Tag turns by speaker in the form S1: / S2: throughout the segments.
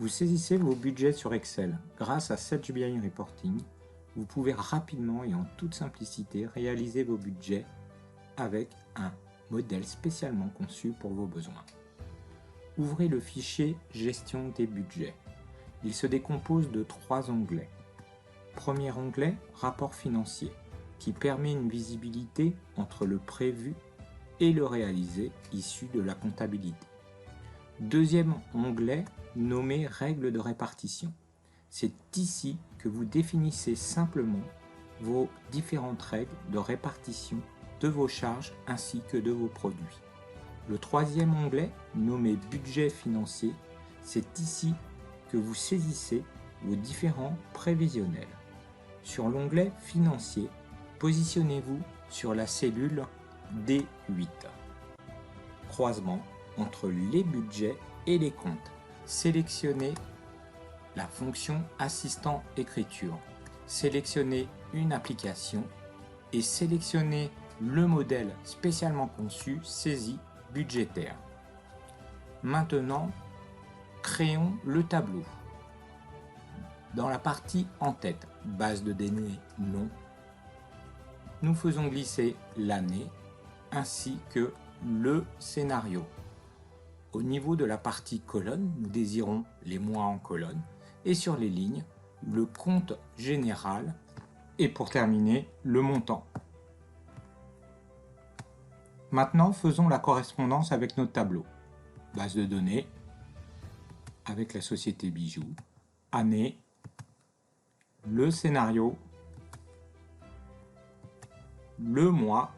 S1: Vous saisissez vos budgets sur Excel. Grâce à SedgeBI Reporting, vous pouvez rapidement et en toute simplicité réaliser vos budgets avec un modèle spécialement conçu pour vos besoins. Ouvrez le fichier Gestion des budgets. Il se décompose de 3 onglets. Premier onglet, Rapport financier, qui permet une visibilité entre le prévu et le réalisé issu de la comptabilité. Deuxième onglet, nommé Règles de répartition. C'est ici que vous définissez simplement vos différentes règles de répartition de vos charges ainsi que de vos produits. Le troisième onglet, nommé Budget financier, c'est ici que vous saisissez vos différents prévisionnels. Sur l'onglet Financier, positionnez-vous sur la cellule D8. Croisement entre les budgets et les comptes. Sélectionnez la fonction Assistant écriture. Sélectionnez une application et sélectionnez le modèle spécialement conçu saisie budgétaire. Maintenant, créons le tableau. Dans la partie en tête, base de données nom, nous faisons glisser l'année ainsi que le scénario. Au niveau de la partie colonne, nous désirons les mois en colonne et sur les lignes, le compte général et pour terminer, le montant. Maintenant, faisons la correspondance avec notre tableau. Base de données, avec la société Bijoux, année, le scénario, le mois,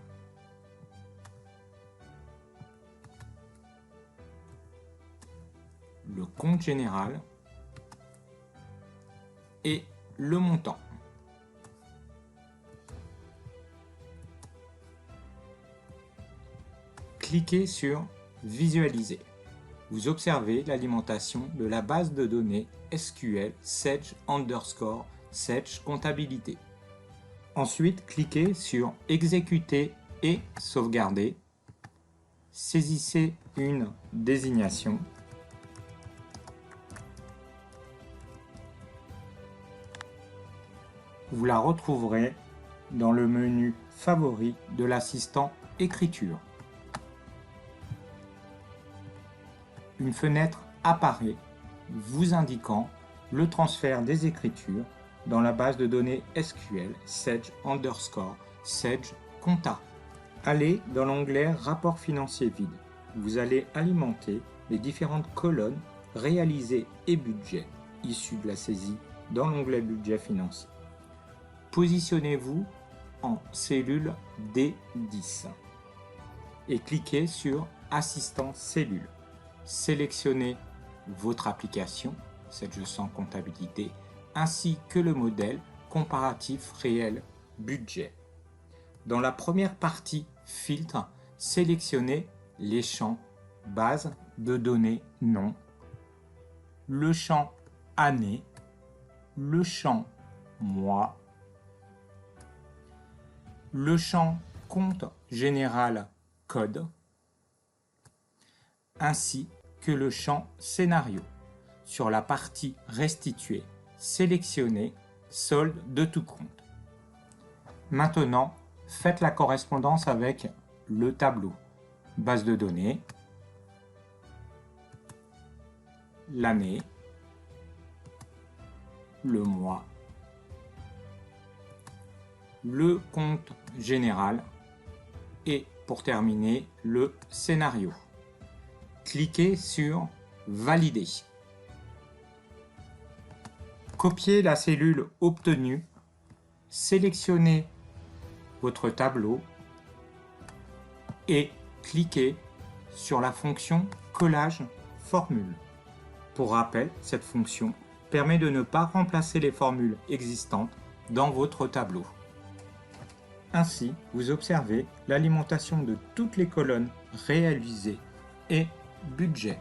S1: le compte général et le montant. Cliquez sur Visualiser. Vous observez l'alimentation de la base de données SQL Sedge_Sedge comptabilité. Ensuite, cliquez sur Exécuter et sauvegarder. Saisissez une désignation. Vous la retrouverez dans le menu Favoris de l'assistant Écriture. Une fenêtre apparaît vous indiquant le transfert des écritures dans la base de données SQL Sedge_Sedge Compta. Allez dans l'onglet Rapport financier vide. Vous allez alimenter les différentes colonnes réalisées et budgets issus de la saisie dans l'onglet Budget financier. Positionnez-vous en cellule D10 et cliquez sur Assistant cellule. Sélectionnez votre application, SedgeSense comptabilité, ainsi que le modèle comparatif réel budget. Dans la première partie filtre, sélectionnez les champs base de données nom, le champ année, le champ mois, le champ compte général code, ainsi que le champ scénario. Sur la partie restituée, sélectionnez solde de tout compte. Maintenant, faites la correspondance avec le tableau. Base de données, l'année, le mois, le compte général et pour terminer, le scénario. Cliquez sur Valider. Copiez la cellule obtenue, sélectionnez votre tableau et cliquez sur la fonction Collage formule. Pour rappel, cette fonction permet de ne pas remplacer les formules existantes dans votre tableau. Ainsi, vous observez l'alimentation de toutes les colonnes réalisées et budget.